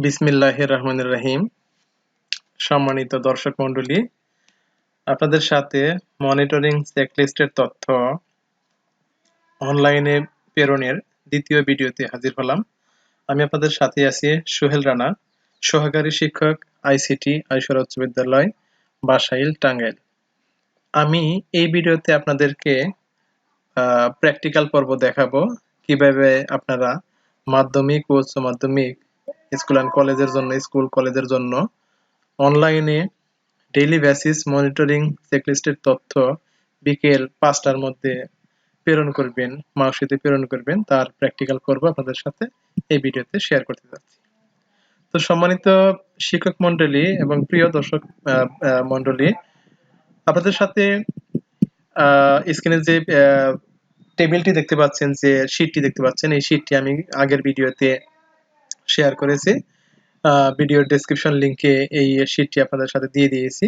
বিসমিল্লাহির রহমানির রহিম। সম্মানিত দর্শক মণ্ডলী, আপনাদের সাথে মনিটরিং চেকলিস্টের তথ্য অনলাইনে প্রেরণের দ্বিতীয় ভিডিওতে হাজির হলাম। আমি আপনাদের সাথে আছি সোহেল রানা, সহকারী শিক্ষক, আইসিটি আইসরা উচ্চ বিদ্যালয়, বাসাইল, টাঙ্গাইল। আমি এই ভিডিওতে আপনাদেরকে প্র্যাকটিক্যাল পর্ব দেখাবো, কিভাবে আপনারা মাধ্যমিক ও উচ্চ মাধ্যমিক স্কুল অ্যান্ড কলেজের জন্য অনলাইনে ডেইলি বেসিস মনিটরিং চেকলিস্টের তথ্য বিকেল 5টার মধ্যে প্রেরণ করবেন, মার্কশিটে প্রেরণ করবেন, তার প্র্যাকটিক্যাল করব আপনাদের সাথে এই ভিডিওতে শেয়ার করতে যাচ্ছি। তো সম্মানিত শিক্ষক মণ্ডলী এবং প্রিয় দর্শক মণ্ডলী, আপনাদের সাথে স্ক্রিনে যে টেবিলটি দেখতে পাচ্ছেন, যে শীটটি দেখতে পাচ্ছেন, এই শীটটি আমি আগের ভিডিওতে শেয়ার করেছি। ভিডিওর ডেসক্রিপশন লিংকে এই শীটটি আপনাদের সাথে দিয়ে দিয়েছি।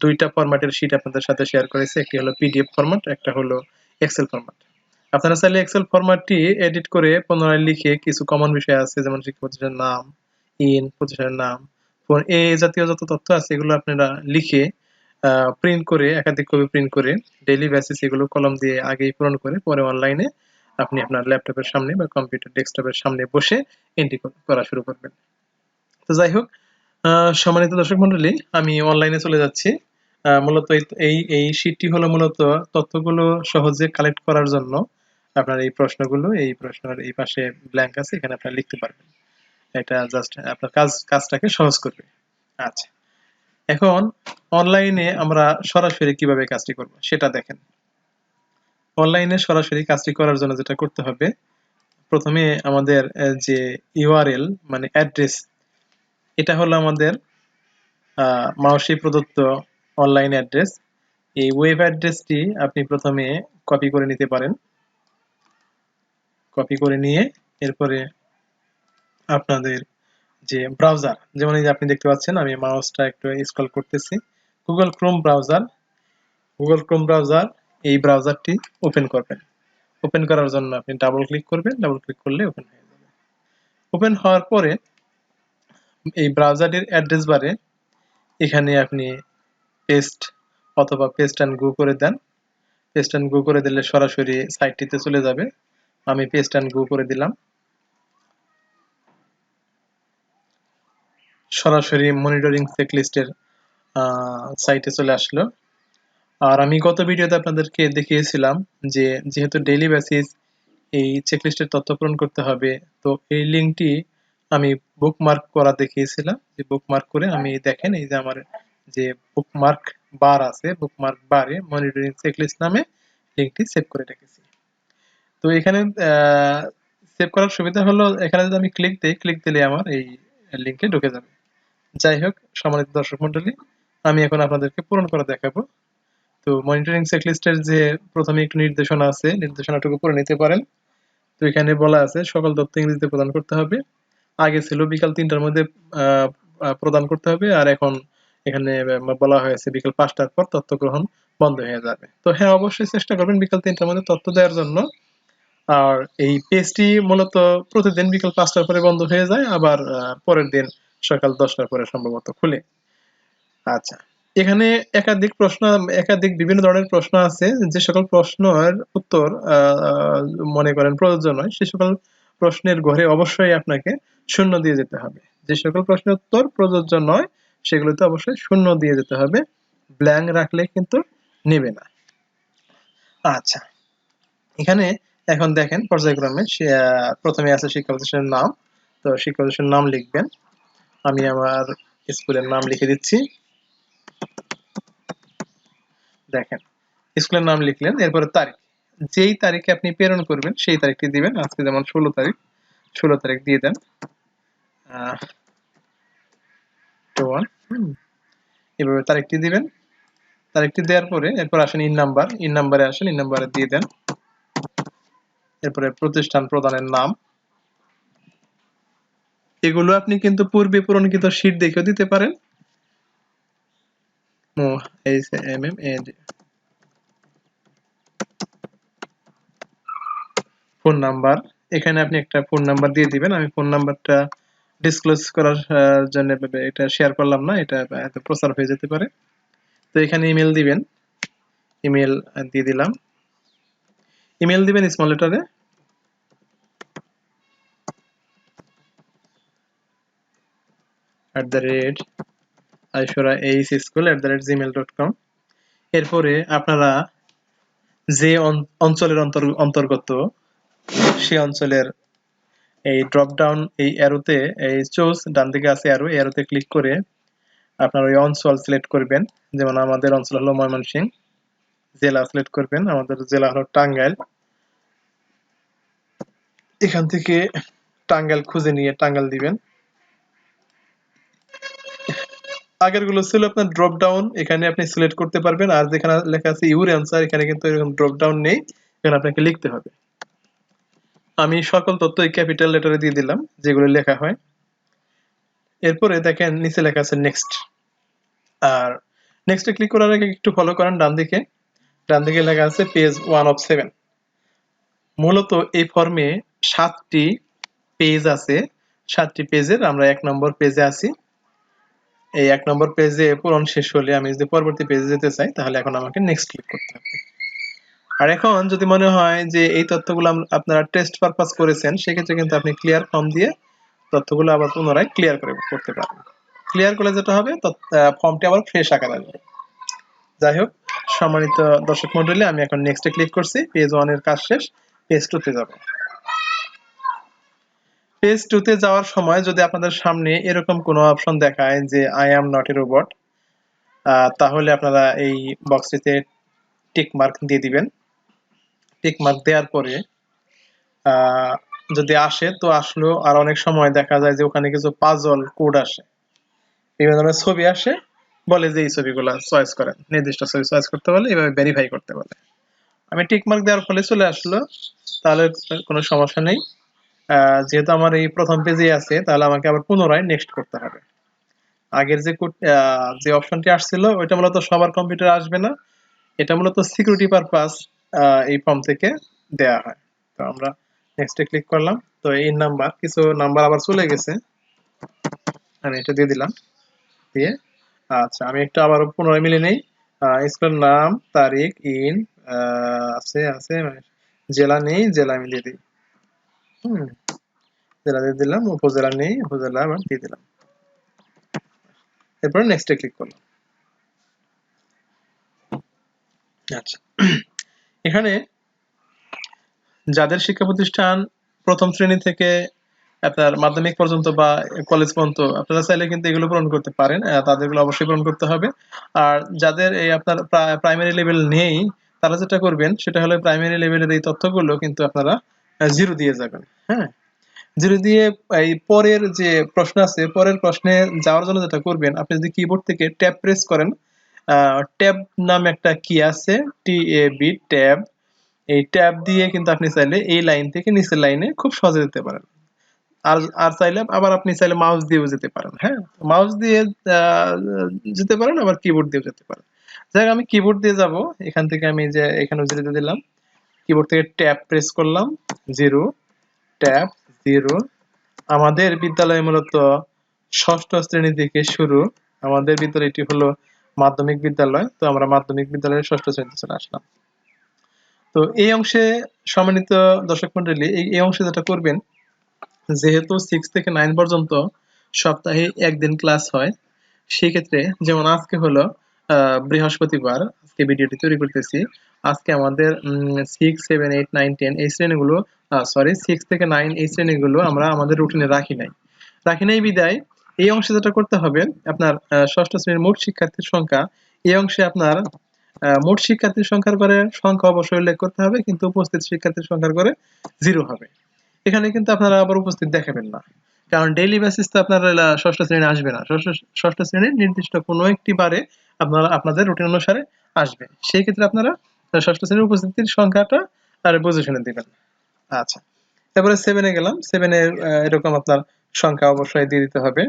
দুইটা ফরম্যাটের শীট আপনাদের সাথে শেয়ার করেছি, একটি হলো পিডিএফ ফরম্যাট, একটা হলো এক্সেল ফরম্যাট। আপনারা চাইলে এক্সেল ফরম্যাটটি এডিট করে পুনরায় লিখে কিছু কমন বিষয় আছে, যেমন শিক্ষা প্রতিষ্ঠানের নাম, প্রতিষ্ঠানের নাম, এই জাতীয় যত তথ্য আছে এগুলো আপনারা লিখে প্রিন্ট করে, একাধিক কপি প্রিন্ট করে ডেইলি বেসিস এগুলো কলম দিয়ে আগেই পূরণ করে পরে অনলাইনে আপনি আপনার ল্যাপটপের সামনে বা কম্পিউটার ডেস্কটপের সামনে বসে এন্ট্রি করা শুরু করবেন। তো যাই হোক, সম্মানিত দর্শক মণ্ডলী, আমি অনলাইনে চলে যাচ্ছি। মূলত এই শীটটি হলো মূলত তথ্যগুলো সহজে কালেক্ট করার জন্য। আপনার এই প্রশ্নের এই পাশে ব্ল্যাঙ্ক আছে, এখানে আপনারা লিখতে পারবেন। এটা জাস্ট আপনার কাজটাকে সহজ করবে। আচ্ছা, এখন অনলাইনে আমরা সরাসরি কিভাবে কাজটি করব সেটা দেখেন। অনলাইনে সরাসরি কাজটি করার জন্য যেটা করতে হবে, প্রথমে আমাদের যে ইউআরএল মানে অ্যাড্রেস, এটা হলো আমাদের মাউসি প্রদত্ত অনলাইন অ্যাড্রেস। এই ওয়েব অ্যাড্রেসটি আপনি প্রথমে কপি করে নিতে পারেন। কপি করে নিয়ে এরপরে আপনাদের যে ব্রাউজার, যেমন এই যে আপনি দেখতে পাচ্ছেন, আমি মাউসটা একটু স্ক্রল করতেছি, গুগল ক্রোম ব্রাউজার, এই ব্রাউজারটি ওপেন করবেন। ওপেন করার জন্য আপনি ডাবল ক্লিক করবেন, ডাবল ক্লিক করলে ওপেন হয়ে যাবে। ওপেন হওয়ার পরে এই ব্রাউজারের অ্যাড্রেস বারে এখানে আপনি পেস্ট অথবা পেস্ট অ্যান্ড গো করে দেন। পেস্ট অ্যান্ড গো করে দিলে সরাসরি সাইটটিতে চলে যাবে। আমি পেস্ট অ্যান্ড গো করে দিলাম, সরাসরি মনিটরিং চেকলিস্টের সাইটে চলে আসলো। আর আমি গত ভিডিওতে আপনাদেরকে দেখিয়েছিলাম যে যেহেতু ডেইলি বেসিস এই চেকলিস্টের তথ্য পূরণ করতে হবে, তো এই লিঙ্কটি আমি বুকমার্ক করা দেখিয়েছিলাম। যে বুকমার্ক করে আমি দেখেন, এই যে আমার যে বুকমার্ক বার আছে, বুকমার্ক বারে মনিটরিং চেকলিস্ট নামে লিঙ্কটি সেভ করে রেখেছি। তো এখানে সেভ করার সুবিধা হলো, এখানে যদি আমি ক্লিক দিই, ক্লিক দিলে আমার এই লিঙ্কে ঢুকে যাবে। যাই হোক, সম্মানিত দর্শক মণ্ডলী, আমি এখন আপনাদেরকে পূরণ করে দেখাবো। তো মনিটরিং চেকলিস্টের যে প্রথমে একটু নির্দেশনা আছে, নির্দেশনাটুকু পড়ে নিতে পারেন। তো এখানে বলা আছে সকল তথ্য ইংরেজিতে প্রদান করতে হবে। আগে ছিল বিকাল 3টার মধ্যে প্রদান করতে হবে, আর এখন এখানে বলা হয়েছে বিকাল 5টার পর তথ্য গ্রহণ বন্ধ হয়ে যাবে। তো হ্যাঁ, অবশ্যই চেষ্টা করবেন বিকাল 3টার মধ্যে তথ্য দেওয়ার জন্য। আর এই পেজটি মূলত প্রতিদিন বিকাল 5টার পরে বন্ধ হয়ে যায়, আবার পরের দিন সকাল 10টার পরে সম্ভবত খুলে। আচ্ছা, এখানে একাধিক বিভিন্ন ধরনের প্রশ্ন আছে। যে সকল প্রশ্নের উত্তর মনে করেন প্রযোজ্য নয়, সে সকল প্রশ্নের ঘরে অবশ্যই আপনাকে শূন্য দিয়ে যেতে হবে। যে সকল প্রশ্নের উত্তর প্রযোজ্য নয় সেগুলোতে অবশ্যই শূন্য দিয়ে যেতে হবে, ব্ল্যাঙ্ক রাখলে কিন্তু নেবে না। আচ্ছা, এখানে এখন দেখেন পর্যায়ক্রমে প্রথমে আছে শিক্ষা প্রতিষ্ঠানের নাম। তো শিক্ষা প্রতিষ্ঠানের নাম লিখবেন। আমি আমার স্কুলের নাম লিখে দিচ্ছি। দেখেন, স্কুলের নাম লিখলেন, এরপরে তারিখ, যেই তারিখে আপনি প্রেরণ করবেন সেই তারিখটি দিবেন। আজকে যেমন 16 তারিখ দিয়ে দেন। এভাবে তারিখটি দিবেন। তারিখটি দেওয়ার পরে এরপর আসেন ইন নাম্বারে আসেন, ইন নাম্বারে দিয়ে দেন। এরপরে প্রতিষ্ঠান প্রদানের নাম, এগুলো আপনি কিন্তু পূর্বে পূরণকৃত শীট দেখেও দিতে পারেন। ফোন নাম্বার, এখানে আপনি একটা ফোন নাম্বার দিয়ে দিবেন। আমি ফোন নাম্বারটা ডিসক্লোজ করার জন্য এটা শেয়ার করলাম না, এটা এত প্রচার হয়ে যেতে পারে। তো এখানে ইমেল দিবেন, ইমেল দিয়ে দিলাম। ইমেল দিবেন স্মল লেটারে, @aishwarahschool@gmail.com। এরপরে আপনারা যে অঞ্চলের অন্তর্গত সেই অঞ্চলের এই ড্রপ ডাউন এই অ্যারোতে এই চুজ ডান দিকে আছে অ্যারো, অ্যারোতে ক্লিক করে আপনার ওই অঞ্চল সিলেক্ট করবেন। যেমন আমাদের অঞ্চল হলো ময়মনসিংহ, জেলা সিলেক্ট করবেন, আমাদের জেলা হলো টাঙ্গাইল। এখান থেকে টাঙ্গাইল খুঁজে নিয়ে টাঙ্গাইল দিবেন। আগের গুলো ছিল আপনার ড্রপ ডাউন, এখানে আপনি সিলেক্ট করতে পারবেন। আর যেখানে লেখা আছে ইউর অ্যান্সার, এখানে কিন্তু এরকম ড্রপ ডাউন নেই, এখানে আপনাকে লিখতে হবে। আমি সকল তথ্য এই ক্যাপিটাল লেটারে দিয়ে দিলাম যেগুলো লেখা হয়। এরপরে দেখেন নিচে লেখা আছে নেক্সট। আর নেক্সটে ক্লিক করার আগে একটু ফলো করেন ডান দিকে লেখা আছে পেজ 1 of 7। মূলত এই ফর্মে 7টি পেজ আছে, 7টি পেজের আমরা 1 নম্বর পেজে আছি। এই 1 নম্বর পেজে পূরণ শেষ হলে আমি যদি পরবর্তী পেজে যেতে চাই তাহলে এখন আমাকে নেক্সট ক্লিক করতে হবে। আর এখন যদি মনে হয় যে এই তথ্যগুলো আপনারা টেস্ট পারপাস করেছেন, সেক্ষেত্রে কিন্তু আপনি ক্লিয়ার ফর্ম দিয়ে তথ্যগুলো আবার পুনরায় ক্লিয়ার করতে পারবেন। ক্লিয়ার করলে যেটা হবে ফর্মটি আবার ফ্রেশ আকারে আসবে। যাই হোক, সম্মানিত দর্শক মণ্ডলী, আমি এখন নেক্সটে ক্লিক করছি। পেজ 1 এর কাজ শেষ, পেজ 2 তে যাব। পেজ 2 তে যাওয়ার সময় যদি আপনাদের সামনে এরকম কোনো অপশন দেখায় যে I am not a robot, তাহলে আপনারা এই বক্সটিতে টিক মার্ক দিয়ে দিবেন। টিক মার্ক দেওয়ার পরে যদি আসে তো আসলো, আর অনেক সময় দেখা যায় যে ওখানে কিছু পাজল কোড আসে, বিভিন্ন ধরনের ছবি আসে, বলে যে এই ছবিগুলো চয়েস করেন, নির্দিষ্ট ছবি চয়েস করতে বলে, এভাবে ভেরিফাই করতে বলে। আমি টিক মার্ক দেওয়ার ফলে চলে আসলো, তাহলে কোনো সমস্যা নেই। যেহেতু আমার এই প্রথম পেজে আছে, তাহলে আমাকে আবার পুনরায় নেক্সট করতে হবে। আগের যে অপশনটি আসছিল ওইটা মূলত সবার কম্পিউটারে আসবে না, এটা মূলত সিকিউরিটি পারপাস এই ফর্ম থেকে দেয়া হয়। তো আমরা নেক্সটে ক্লিক করলাম। তো এই কিছু নাম্বার আবার চলে গেছে, আমি এটা দিয়ে দিলাম। দিয়ে আচ্ছা, আমি একটু আবার পুনরায় মিলে নেই। স্কুলের নাম, তারিখ, আছে জেলা নেই, জেলা আমি দিয়ে দিই। জেলা দিয়ে দিলাম, উপজেলা নেই, উপজেলা আবার দিয়ে দিলাম। এরপর নেক্সটে ক্লিক করলাম। আচ্ছা, এখানে যাদের শিক্ষা প্রতিষ্ঠান প্রথম শ্রেণী থেকে আপনার মাধ্যমিক পর্যন্ত বা কলেজ পর্যন্ত, আপনারা চাইলে কিন্তু এগুলো পূরণ করতে পারেন, তাদেরগুলো অবশ্যই পূরণ করতে হবে। আর যাদের এই আপনার প্রাইমারি লেভেল নেই, তারা যেটা করবেন সেটা হলো প্রাইমারি লেভেলের এই তথ্যগুলো কিন্তু আপনারা 0 দিয়ে যাবেন। হ্যাঁ, 0 দিয়ে এই পরের যে প্রশ্ন আছে, পরের প্রশ্নে যাওয়ার জন্য যেটা করবেন, আপনি যদি কিবোর্ড থেকে ট্যাব প্রেস করেন, ট্যাব নামে একটা কি আছে, TAB, ট্যাব। এই ট্যাব দিয়ে কিন্তু আপনি চাইলে এই লাইন থেকে নিচের লাইনে খুব সহজে যেতে পারেন। আর চাইলে আবার আপনি চাইলে মাউস দিয়েও যেতে পারেন। হ্যাঁ, মাউস দিয়ে যেতে পারেন, আবার কিবোর্ড দিয়েও যেতে পারেন। যাই হোক, আমি কিবোর্ড দিয়ে যাব। এখান থেকে আমি যে এখানে 0 দিয়ে দিলাম, কিবোর্ড থেকে ট্যাব প্রেস করলাম, 0, ট্যাব 0। আমাদের বিদ্যালয়ে মূলত ষষ্ঠ শ্রেণী থেকে শুরু। আমাদের বিদ্যালয়টি হলো মাধ্যমিক বিদ্যালয়, তো আমরা মাধ্যমিক বিদ্যালয়ের ষষ্ঠ শ্রেণীতে চলে আসলাম। তো এই অংশে সম্মানিত দর্শক মন্ডলী, এই অংশে যেটা করবেন, যেহেতু 6 থেকে 9 পর্যন্ত সপ্তাহে একদিন ক্লাস হয়, সেক্ষেত্রে যেমন আজকে হলো বৃহস্পতিবার, আজকে ভিডিওটি তৈরি করতেছি। আজকে আমাদের 6, 7, 8, 9, 10 এই শ্রেণীগুলো, 6 থেকে 9 এই শ্রেণীগুলো আমরা আমাদের রুটিনে রাখি নাই বিদায় এই অংশে যেটা করতে হবে, আপনার ষষ্ঠ শ্রেণীর মোট শিক্ষার্থীর সংখ্যা, এই অংশে আপনার মোট শিক্ষার্থীর সংখ্যা অবশ্যই উল্লেখ করতে হবে, কিন্তু উপস্থিত শিক্ষার্থীর সংখ্যার করে 0 হবে। এখানে কিন্তু আপনারা আবার উপস্থিত দেখাবেন না, কারণ ডেইলি বেসিস তো আপনার ষষ্ঠ শ্রেণী আসবে না। ষষ্ঠ শ্রেণীর নির্দিষ্ট কোনো একটি বারে আপনারা আপনাদের রুটিন অনুসারে আসবে, সেই ক্ষেত্রে আপনারা ষষ্ঠ শ্রেণীর উপস্থিতির সংখ্যাটা আর বুঝে শুনে দিবেন। আচ্ছা, তারপরে 7-এ গেলাম। 7-এ এরকম আপনার সংখ্যা অবশ্যই দিয়ে দিতে হবে।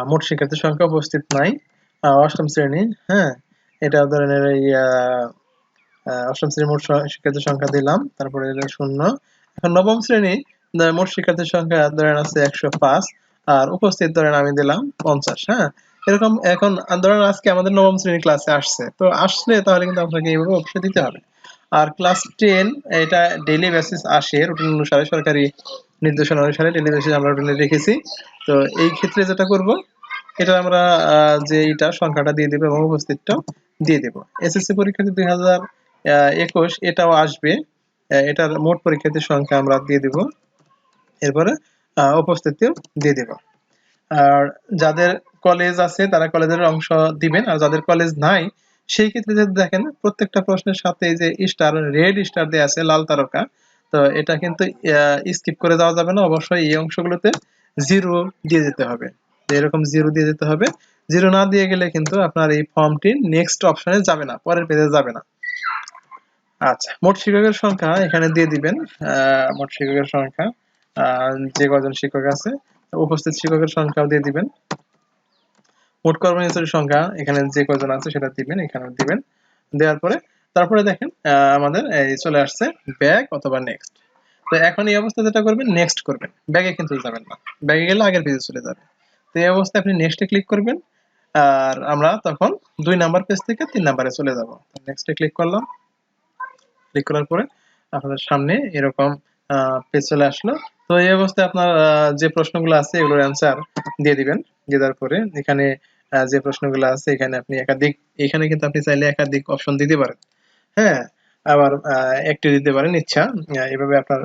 মোট শিক্ষার্থীর সংখ্যা উপস্থিত নাই, অষ্টম শ্রেণী। হ্যাঁ, এটা ধরনের এই অষ্টম শ্রেণীর মোট শিক্ষার্থীর সংখ্যা দিলাম, তারপরে 0। এখন নবম শ্রেণী, মোট শিক্ষার্থীর সংখ্যা ধরেন আছে 105 আর উপস্থিত ধরেন আমি দিলাম 50। হ্যাঁ, এরকম এখন ধরেন আজকে আমাদের নবম শ্রেণীর ক্লাসে আসছে, তো আসলে তাহলে কিন্তু আপনাকে এইভাবে অবশ্যই দিতে হবে। আর ক্লাস 10 এটা ডেইলি বেসিস আসে রুটিন অনুসারে, সরকারি নির্দেশনা অনুসারে ডেইলি বেসিস আমরা রুটিনে রেখেছি। তো এই ক্ষেত্রে যেটা করব, এটা আমরা যে এইটা সংখ্যাটা দিয়ে দেব এবং উপস্থিতটাও দিয়ে দেব। এসএসসি পরীক্ষার্থী 2021 এটাও আসবে, এটার মোট পরীক্ষার্থীর সংখ্যা আমরা দিয়ে দেব, এরপরে উপস্থিতিও দিয়ে দেব। আর যাদের কলেজ আছে তারা কলেজের অংশ দিবেন, আর যাদের কলেজ নাই সেই ক্ষেত্রে যদি দেখেন প্রত্যেকটা প্রশ্নের সাথে এই যে স্টার, রেড স্টার দেয়া আছে, লাল তারকা, তো এটা কিন্তু স্কিপ করে যাওয়া যাবে না, অবশ্যই এই অংশগুলোতে জিরো দিয়ে দিতে হবে। এরকম জিরো দিয়ে দিতে হবে, জিরো না দিয়ে গেলে কিন্তু আপনার এই ফর্মটি নেক্সট অপশনে যাবে না, পরের পেজে যাবে না। আচ্ছা, মোট শিক্ষকের সংখ্যা এখানে দিয়ে দিবেন, মোট শিক্ষকের সংখ্যা যে কজন শিক্ষক আছে, উপস্থিত শিক্ষকের সংখ্যাও দিয়ে দিবেন। মোট কর্মচারীর সংখ্যা এখানে যে কজন আছে সেটা দিবেন, এখানে দিবেন। দেওয়ার পরে তারপরে দেখেন আমাদের এই চলে আসছে ব্যাক অথবা নেক্সট। তো এখন এই অবস্থায় যেটা করবেন, নেক্সট করবেন, ব্যাকে কিন্তু যাবেন না, ব্যাকে গেলে আগের পেজে চলে যাবে। তো এই অবস্থায় আপনি নেক্সটে ক্লিক করবেন, আর আমরা তখন 2 নাম্বার পেজ থেকে 3 নাম্বারে চলে যাব। নেক্সটে ক্লিক করলাম, ক্লিক করার পরে আপনাদের সামনে এরকম পেজ চলে আসলো। তো এই অবস্থায় আপনার যে প্রশ্নগুলো আছে এগুলোর অ্যান্সার দিয়ে দিবেন। দিয়ে দেওয়ার পরে এখানে যে প্রশ্নগুলো আছে এখানে আপনি একাধিক, এখানে কিন্তু আপনি চাইলে একাধিক অপশন দিতে পারেন। হ্যাঁ, আবার একটি দিতে পারেন ইচ্ছা। এভাবে আপনার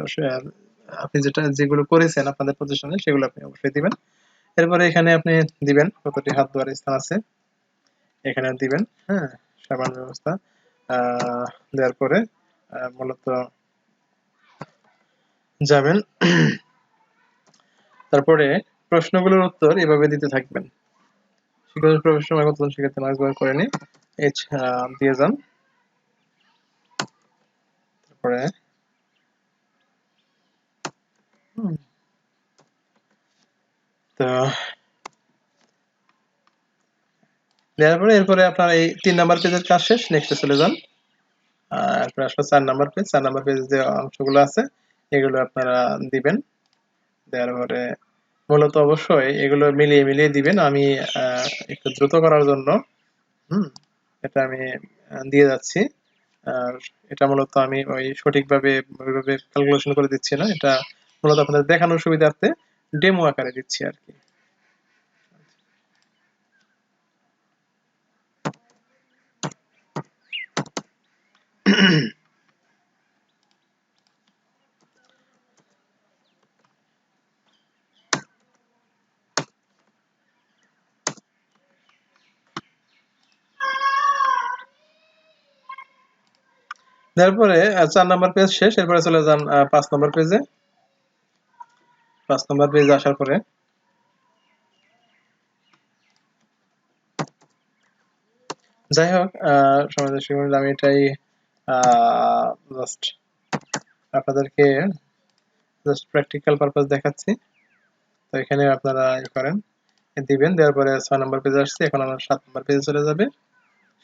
আপনি যেগুলো করেছেন আপনাদের প্রতিষ্ঠানে সেগুলো আপনি অবশ্যই দিবেন। এরপরে এখানে আপনি দিবেন কতটি হাত ধোয়ার স্থান আছে, এখানে দিবেন। হ্যাঁ, সাবান ব্যবস্থা দেওয়ার পরে মূলত যাবেন। তারপরে প্রশ্নগুলোর উত্তর এভাবে দিতে থাকবেন। শিক্ষক প্রবেশ সময় কতজন শিক্ষার্থী মার্কস বার করেনি, এইচ দিয়ে যান। তারপরে তো দেওয়ার পরে এরপরে আপনার এই 3 নাম্বার পেজের কাজ শেষ, নেক্সটে চলে যান। এরপরে আসলে 4 নাম্বার পেজ, 4 নাম্বার পেজে যে অংশগুলো আছে এগুলো আপনারা দিবেন। দেওয়ার পরে মূলত অবশ্যই এগুলো মিলিয়ে মিলিয়ে দিবেন। আমি একটু দ্রুত করার জন্য এটা আমি দিয়ে যাচ্ছি। আর এটা মূলত আমি ওই সঠিকভাবে ওইভাবে ক্যালকুলেশন করে দিচ্ছি না, এটা মূলত আপনাদের দেখানোর সুবিধার্থে ডেমো আকারে দিচ্ছি আর কি। তারপরে 4 নাম্বার পেজ শেষ, এরপরে চলে যান 5 নাম্বার পেজে। 5 নাম্বার পেজে আসার পরে যাই হোক সমাজের শিক্ষক আমি এটাই জাস্ট আপনাদেরকে জাস্ট প্র্যাকটিক্যাল পারপাস দেখাচ্ছি। তো এখানে আপনারা করেন, দিবেন। দেওয়ার পরে 6 নাম্বার পেজে আসছে, এখন আমরা 7 নাম্বার পেজে চলে যাবে।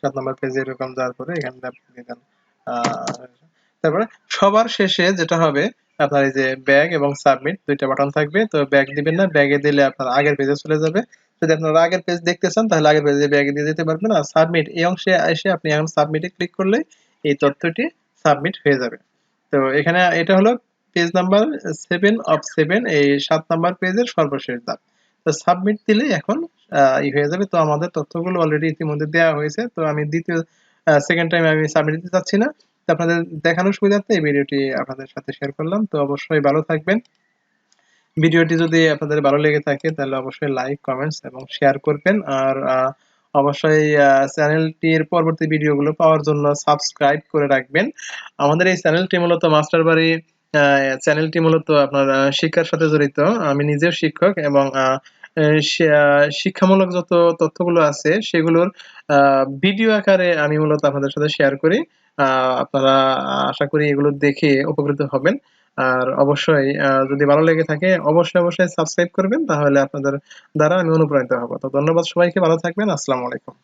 7 নাম্বার পেজে এরকম যাওয়ার পরে এখানে আপনি দিবেন তারপরে সবার শেষে যেটা হবে আপনার এই যে ব্যাক এবং সাবমিট দুইটা বাটন থাকবে। তো ব্যাক দিবেন না, ব্যাগে দিলে আপনার আগের পেজে চলে যাবে। যদি আপনারা আগের পেজ দেখতে চান তাহলে আগের পেজে ব্যাগে দিয়ে দিতে পারবেন। আর সাবমিট এই অংশে এসে আপনি এখন সাবমিটে ক্লিক করলে এই তথ্যটি সাবমিট হয়ে যাবে। তো এখানে এটা হলো পেজ নাম্বার 7 অফ 7, এই 7 নাম্বার পেজের সর্বশেষ ধাপ। তো সাবমিট দিলে এখন হয়ে যাবে। তো আমাদের তথ্যগুলো অলরেডি ইতিমধ্যে দেওয়া হয়েছে, তো আমি দ্বিতীয় সেকেন্ড টাইম আমি সাবমিট দিতে চাচ্ছি না। তো আপনাদের দেখানোর সুবিধার্থে এই ভিডিওটি আপনাদের সাথে শেয়ার করলাম। তো অবশ্যই ভালো থাকবেন। ভিডিওটি যদি আপনাদের ভালো লেগে থাকে তাহলে অবশ্যই লাইক, কমেন্টস এবং শেয়ার করবেন। আর অবশ্যই চ্যানেলটির পরবর্তী ভিডিওগুলো পাওয়ার জন্য সাবস্ক্রাইব করে রাখবেন। আমাদের এই চ্যানেলটি মূলত মাস্টারবাড়ি চ্যানেলটি মূলত আপনার শিক্ষার সাথে জড়িত। আমি নিজেও শিক্ষক এবং শিক্ষামূলক যত তথ্যগুলো আছে সেগুলোর ভিডিও আকারে আমি মূলত আপনাদের সাথে শেয়ার করি। আপনারা আশা করি এগুলো দেখে উপকৃত হবেন। আর অবশ্যই যদি ভালো লেগে থাকে অবশ্যই সাবস্ক্রাইব করবেন, তাহলে আপনাদের দ্বারা আমি অনুপ্রাণিত হব। তো ধন্যবাদ সবাইকে, ভালো থাকবেন। আসসালামু আলাইকুম।